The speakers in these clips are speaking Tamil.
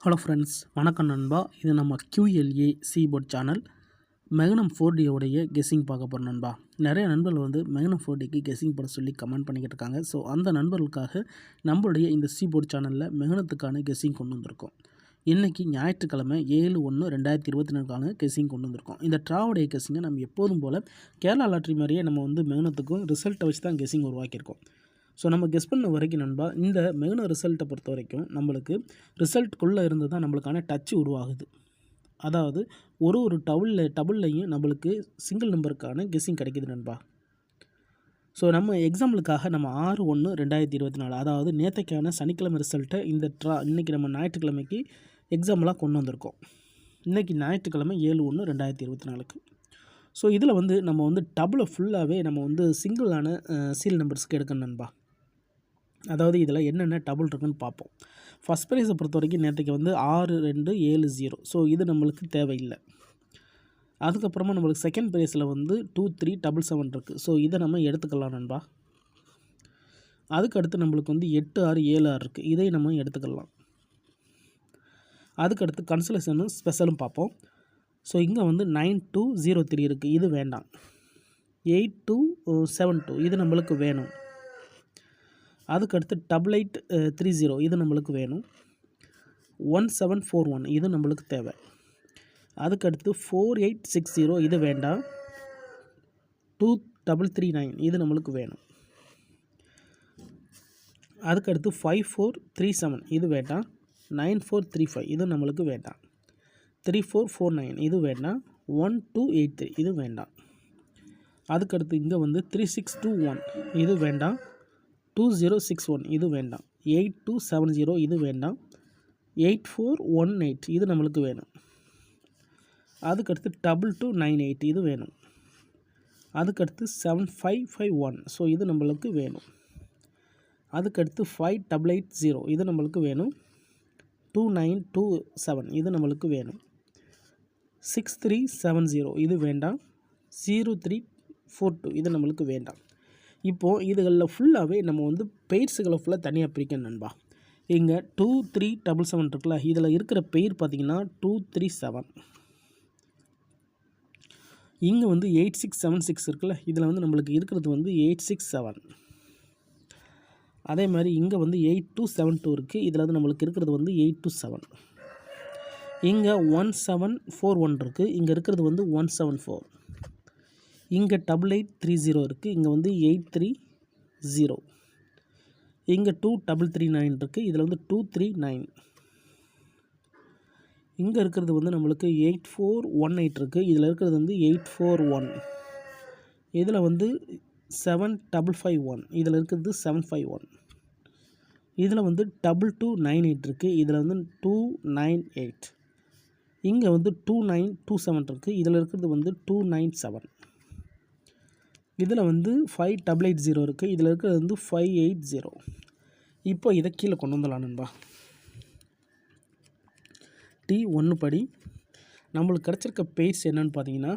ஹலோ ஃப்ரெண்ட்ஸ், வணக்கம் நண்பா. இது நம்ம QLA சீபோர்ட் சேனல். மெகனம் 4D உடைய கெஸ்ஸிங் பார்க்க போகிறோம் நண்பா. நிறைய நண்பர்கள் வந்து மெகனம் 4Dக்கு கெஸ்ஸிங் போட சொல்லி கமெண்ட் பண்ணிக்கிட்டு இருக்காங்க. ஸோ அந்த நண்பர்களுக்காக நம்மளுடைய இந்த சீபோர்ட் சேனலில் மெகனத்துக்கான கெஸ்ஸிங் கொண்டு வந்திருக்கோம். இன்றைக்கி ஞாயிற்றுக்கிழமை 7/1/2024 கெஸ்ஸிங் கொண்டு வந்திருக்கோம். இந்த ட்ராவுடைய கெஸ்ஸிங்கை நம்ம எப்போதும் போல் கேரளா லாட்ரி மாதிரியே நம்ம வந்து மெகனத்துக்கும் ரிசல்ட்டை வச்சு தான் கெஸ்ஸிங் உருவாக்கியிருக்கோம். ஸோ நம்ம கெஸ் பண்ண வரைக்கும் நண்பா, இந்த மெகன ரிசல்ட்டை பொறுத்த வரைக்கும் நம்மளுக்கு ரிசல்ட்டுக்குள்ளே இருந்து தான் நம்மளுக்கான டச்சு உருவாகுது. அதாவது ஒரு டபுள்லையும் நம்மளுக்கு சிங்கிள் நம்பருக்கான கெஸ்ஸிங் கிடைக்கிது நண்பா. ஸோ நம்ம எக்ஸாம்பிளுக்காக நம்ம 6/1/2024 அதாவது நேற்றைக்கான சனிக்கிழமை ரிசல்ட்டை இன்றைக்கி நம்ம ஞாயிற்றுக்கிழமைக்கு எக்ஸாம்பிளாக கொண்டு வந்திருக்கோம். இன்றைக்கி ஞாயிற்றுக்கிழமை 7/1/2024. ஸோ இதில் வந்து நம்ம வந்து டபுளை ஃபுல்லாகவே நம்ம வந்து சிங்கிளான சீல் நம்பர்ஸ்க்கு எடுக்கணும் நண்பா. அதாவது இதில் என்னென்ன டபுள் இருக்குன்னு பார்ப்போம். ஃபஸ்ட் ப்ரைஸை பொறுத்த வரைக்கும் நேற்றுக்கு வந்து 6270. ஸோ இது நம்மளுக்கு தேவையில்லை. அதுக்கப்புறமா நம்மளுக்கு செகண்ட் ப்ரைஸில் வந்து 2377 இருக்குது. ஸோ இதை நம்ம எடுத்துக்கலாம் நண்பா. அதுக்கடுத்து நம்மளுக்கு வந்து 8676 இருக்குது. இதை நம்ம எடுத்துக்கலாம். அதுக்கடுத்து கன்சலேஷனும் ஸ்பெஷலும் பார்ப்போம். ஸோ இங்கே வந்து 9203 இருக்குது. இது வேண்டாம். 8272 இது நம்மளுக்கு வேணும். அதுக்கடுத்து 8830 இது நம்மளுக்கு வேணும். 1741 இது நம்மளுக்கு தேவை. அதுக்கடுத்து 4860 இது வேண்டாம். 2339 இது நம்மளுக்கு வேணும். அதுக்கடுத்து 5437 இது வேண்டாம். 9435 இது நம்மளுக்கு வேண்டாம். 3449 இது வேண்டாம். 1283 இது வேண்டாம். அதுக்கடுத்து இங்கே வந்து 3621 இது வேண்டாம். 2061 இது வேண்டாம். 8270 இது வேண்டாம். 8418 இது நம்மளுக்கு வேணும். அதுக்கடுத்து 2298 இது வேணும். அதுக்கடுத்து 7551 ஸோ இது நம்மளுக்கு வேணும். அதுக்கடுத்து 5880 இது நம்மளுக்கு வேணும். 2927 இது நம்மளுக்கு வேணும். 6370 இது வேண்டாம். 0342 இது நம்மளுக்கு வேண்டாம். இப்போது இதுகளில் ஃபுல்லாகவே நம்ம வந்து பெயர்ஸுகளை ஃபுல்லாக தனியாக பிரிக்கணும் நண்பா. இங்கே 2377 இருக்குல்ல, இதில் இருக்கிற பெயர் பார்த்திங்கன்னா 237. இங்கே வந்து 8676 இருக்குல்ல, இதில் வந்து நம்மளுக்கு இருக்கிறது வந்து 867. அதே மாதிரி இங்கே வந்து 8272 இருக்குது. இதில் வந்து நம்மளுக்கு இருக்கிறது வந்து 827. இங்கே 1741 இருக்குது. இங்கே இருக்கிறது வந்து 174. இங்கே 8830 இருக்குது. இங்கே வந்து 830. இங்கே 2339 இருக்குது. இதில் வந்து 239. இங்கே இருக்கிறது வந்து நம்மளுக்கு 8418 இருக்குது. இதில் இருக்கிறது வந்து 841. இதில் வந்து 7551. இதில் இருக்கிறது 751. இதில் வந்து 2298 இருக்குது. இதில் வந்து 298. இங்கே வந்து 2927 இருக்குது. இதில் இருக்கிறது வந்து 297. இதில் வந்து 5880 இருக்குது. இதில் இருக்கிறது வந்து 580. இப்போ இதை கீழே கொண்டு வந்துடலாம் நண்பா. T1 படி நம்மளுக்கு கிடச்சிருக்க பேஜ் என்னன்னு பார்த்தீங்கன்னா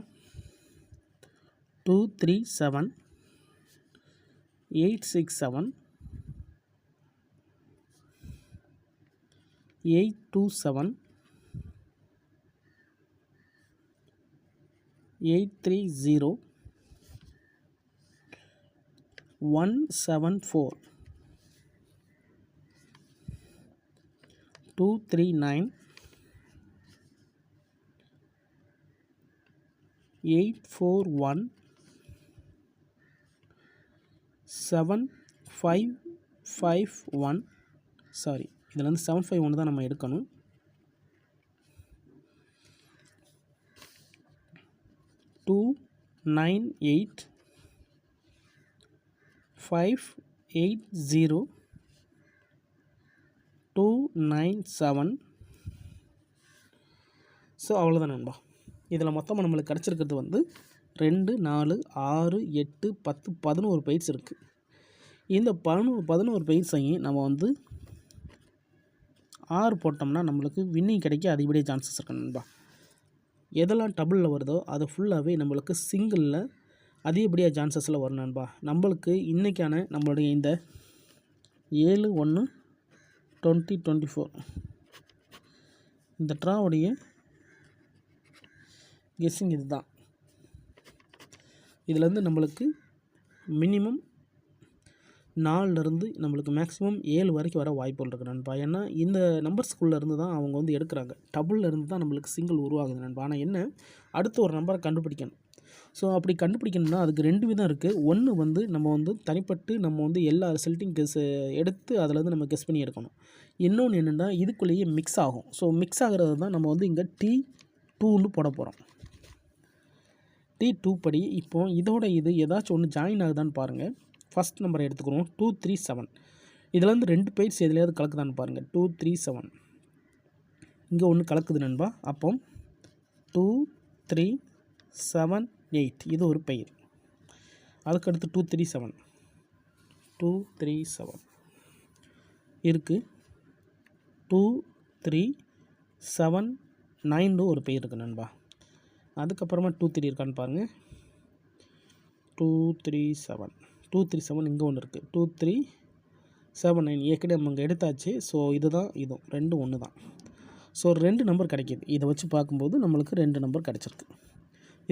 237 867 827 830 174 239 841 751. சாரி, இதில் வந்து 751 தான் நம்ம எடுக்கணும். 298 580 297. ஸோ அவ்வளோதான் நண்பா. இதில் மொத்தமாக நம்மளுக்கு கிடச்சிருக்கிறது வந்து 2 4 6 8 10 11 பைட்ஸ் இருக்குது. இந்த 11 பைட்ஸையும் நம்ம வந்து 6 போட்டோம்னா நம்மளுக்கு வின்னிங் கிடைக்க அதிகப்படியாக சான்சஸ் இருக்குது நண்பா. எதெல்லாம் டபுளில் வருதோ அது ஃபுல்லாகவே நம்மளுக்கு சிங்கிளில் அதிகப்படியாக சான்சஸில் வரும் நண்பா. நம்மளுக்கு இன்றைக்கான நம்மளுடைய இந்த 7/1/2024 இந்த ட்ராவுடைய கெஸ்ஸிங் இது தான். இதுலேருந்து நம்மளுக்கு மினிமம் 4லேருந்து நம்மளுக்கு மேக்ஸிமம் 7 வரைக்கும் வர வாய்ப்புகள் இருக்குது நண்பா. ஏன்னா இந்த நம்பர்ஸ்குள்ளே இருந்து தான் அவங்க வந்து எடுக்கிறாங்க. டபுளில் இருந்து தான் நம்மளுக்கு சிங்கிள் உருவாகுது நண்பா. ஆனால் என்ன, அடுத்து ஒரு நம்பரை கண்டுபிடிக்கணும். ஸோ அப்படி கண்டுபிடிக்கணும்னா அதுக்கு 2 விதம் இருக்குது. ஒன்று வந்து நம்ம வந்து தனிப்பட்டு நம்ம வந்து எல்லா ரிசல்ட்டையும் எடுத்து அதிலேருந்து நம்ம கெஸ் பண்ணி எடுக்கணும். இன்னொன்று என்னென்னா இதுக்குள்ளேயே மிக்ஸ் ஆகும். ஸோ மிக்ஸ் ஆகிறது தான் நம்ம வந்து இங்கே T2ன்னு போட போகிறோம். T2 படி இப்போ இதோட இது ஏதாச்சும் ஒன்று ஜாயின் ஆகுதான்னு பாருங்கள். ஃபஸ்ட் நம்பரை எடுத்துக்கிறோம் 2 3 7. இதுலேருந்து 2 பேர்ஸ் எதுலையாவது கலக்குதான்னு பாருங்கள். 2 3 7 இங்கே ஒன்று கலக்குது நண்பா. அப்போ 2 3 7 8 இது ஒரு பெயர். அதுக்கடுத்து 2 3 7 2 3 7 இருக்குது. 2 3 7 9 ஒரு பெயர் இருக்குது நண்பா. அதுக்கப்புறமா 2 3 இருக்கான்னு பாருங்கள். 2 3 7 2 3 7 இங்கே ஒன்று இருக்குது. 2 3 7 9 ஏற்கனவே நம்ம இங்கே எடுத்தாச்சு. ஸோ இதுதான் இதுவும் ரெண்டும் ஒன்று தான். ஸோ 2 நம்பர் கிடைக்கிது. இதை வச்சு பார்க்கும்போது நம்மளுக்கு 2 நம்பர் கிடச்சிருக்கு.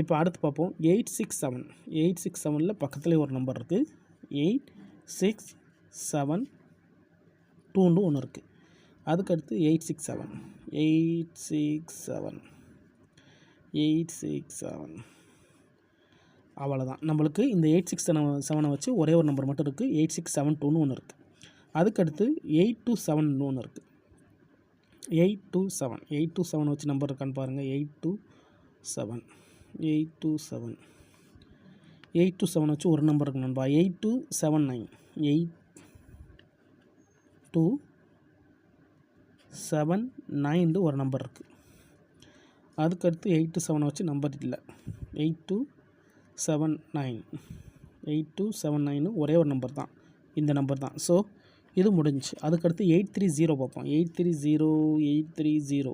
இப்போ அடுத்து பார்ப்போம். 8 6 7 8 6 7ல் பக்கத்துலேயே ஒரு நம்பர் இருக்குது. 8 6 7 2ன்னு ஒன்று இருக்குது. அதுக்கடுத்து 8 6 7 8 6 7 8 6 7 அவ்வளோதான். நம்மளுக்கு இந்த 8 6 7 வச்சு ஒரே ஒரு நம்பர் மட்டும் இருக்குது. 8 6 7 2ன்னு ஒன்று இருக்குது. அதுக்கடுத்து 8 2 7ன்னு ஒன்று இருக்குது. 8 2 7 8 2 7 வச்சு நம்பர் இருக்கான்னு பாருங்கள். 8 2 7 8 2 7 8 2 7 வச்சு ஒரு நம்பர் இருக்கு நண்பா. 8 2 7 9 8 2 7 9 ஒரு நம்பர் இருக்குது. அதுக்கடுத்து 8 2 7 வச்சு நம்பர் இல்லை. 8 2 7 9 8 2 7 9 ஒரே ஒரு நம்பர் தான், இந்த நம்பர் தான். ஸோ இது முடிஞ்சிச்சு. அதுக்கடுத்து 830 பார்ப்போம். 830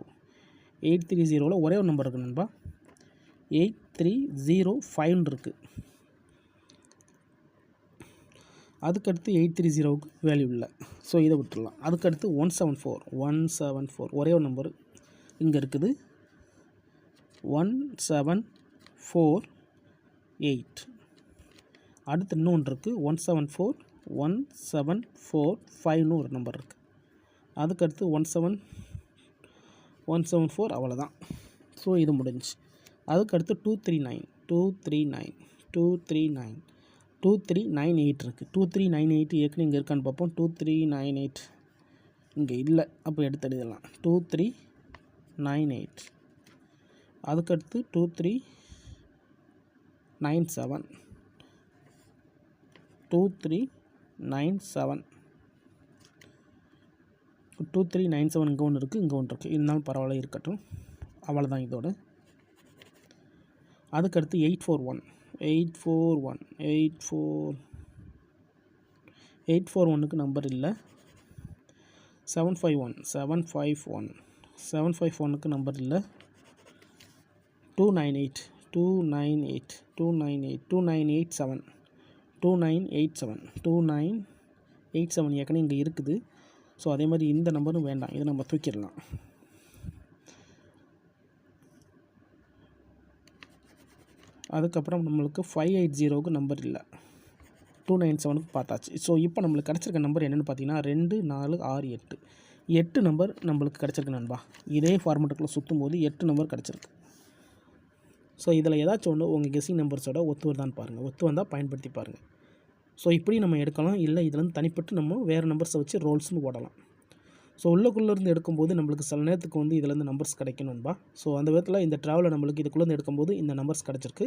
830ல் ஒரே ஒரு நம்பர் இருக்குது நண்பா. 8305 இருக்குது. அதுக்கடுத்து 830க்கு வேல்யூ இல்லை. ஸோ இதை விட்டுடலாம். அதுக்கடுத்து 174 ஒரே ஒரு நம்பர் இங்கே இருக்குது. 1748 அடுத்து இன்னொன்று இருக்குது. 1745 ஒரு நம்பர் இருக்குது. அதுக்கடுத்து 174 அவ்வளோதான். ஸோ இது முடிஞ்சு. அதுக்கடுத்து 2398 இருக்குது. 2398 ஏற்கனவே இங்கே இருக்கான்னு பார்ப்போம். 2398 இங்கே இல்லை. அப்போ எடுத்து எழுதலாம். 2398 அதுக்கடுத்து 2397 2397 இங்கே ஒன்று இருக்குது, இங்கே ஒன்று இருக்குது. இருந்தாலும் பரவாயில்ல, இருக்கட்டும். அவ்வளோதான் இதோட. அதுக்கடுத்து 841க்கு நம்பர் இல்லை. 751க்கு நம்பர் இல்லை. 2987 ஏற்கனவே இங்கே இருக்குது. ஸோ அதே மாதிரி இந்த நம்பரும் வேண்டாம், இதை நம்ம தூக்கிடலாம். அதுக்கப்புறம் நம்மளுக்கு 580க்கு நம்பர் இல்லை. 297க்கு பார்த்தாச்சு. ஸோ இப்போ நம்மளுக்கு கிடச்சிருக்க நம்பர் என்னென்னு பார்த்தீங்கன்னா 2 4 6 8 நம்பர் நம்மளுக்கு கிடச்சிருக்கு நண்பா. இதே ஃபார்மெட்டுக்குள்ளே சுற்றும் போது 8 நம்பர் கிடச்சிருக்கு. ஸோ இதில் ஏதாச்சும் ஒன்று உங்கள் கெஸ்ஸிங் நம்பர்ஸோட ஒத்து வருதான்னு பாருங்கள். ஒத்து வந்தால் பயன்படுத்தி பாருங்கள். ஸோ இப்படி நம்ம எடுக்கலாம். இல்லை இதுலேருந்து தனிப்பட்டு நம்ம வேறு நம்பர்ஸை வச்சு ரோல்ஸ்னு போடலாம். ஸோ உள்ளுக்குள்ளேருந்து எடுக்கும்போது நம்மளுக்கு சில நேரத்துக்கு வந்து இதுலேருந்து நம்பர்ஸ் கிடைக்கணும்பா. ஸோ அந்த விதத்தில் இந்த ட்ராவலில் நம்மளுக்கு இதுக்குள்ளேருந்து எடுக்கும்போது இந்த நம்பர்ஸ் கிடச்சிருக்கு.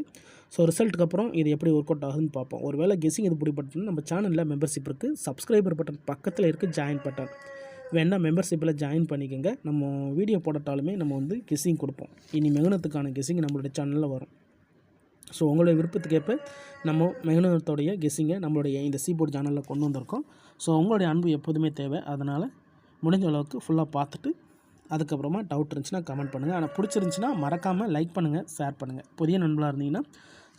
ஸோ ரிசல்ட்டுக்கு அப்புறம் இது எப்படி ஒர்க் அவுட் ஆகுதுன்னு பார்ப்போம். ஒரு வேளை கெஸ்ஸிங் இது பிடிப்பட்டுன்னு நம்ம சேனலில் மெம்பர்ஷிப் இருக்குது. சப்ஸ்கிரைபர் பட்டன் பக்கத்தில் இருக்குது, ஜாயின் பட்டன் வேணால் மெம்பர்ஷிப்பில் ஜாயின் பண்ணிக்கோங்க. நம்ம வீடியோ போடட்டாலுமே நம்ம வந்து கெஸ்ஸிங் கொடுப்போம். இனி மெகுனத்துக்கான கெஸ்ஸிங் நம்மளுடைய சேனலில் வரும். ஸோ உங்களுடைய விருப்பத்துக்கேற்ப நம்ம மெகுனத்தோடைய கெஸ்ஸிங்கை நம்மளுடைய இந்த சீபோர்ட் சேனலில் கொண்டு வந்திருக்கோம். ஸோ உங்களுடைய அன்பு எப்போதுமே தேவை. அதனால் முடிஞ்ச அளவுக்கு ஃபுல்லாக பார்த்துட்டு அதுக்கப்புறமா டவுட் இருந்துச்சுன்னா கமெண்ட் பண்ணுங்கள். ஆனால் பிடிச்சிருந்துச்சின்னா மறக்காமல் லைக் பண்ணுங்கள், ஷேர் பண்ணுங்கள். புதிய நண்பர்களாக இருந்தீங்கன்னா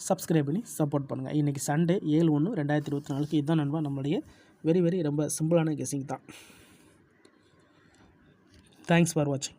சப்ஸ்கிரைப் பண்ணி சப்போர்ட் பண்ணுங்கள். இன்றைக்கி சண்டே 7/1/2024 இதுதான் நண்பா நம்மளுடைய வெரி ரொம்ப சிம்பிளான கெஸ்ஸிங் தான். தேங்க்ஸ் ஃபார் வாட்சிங்.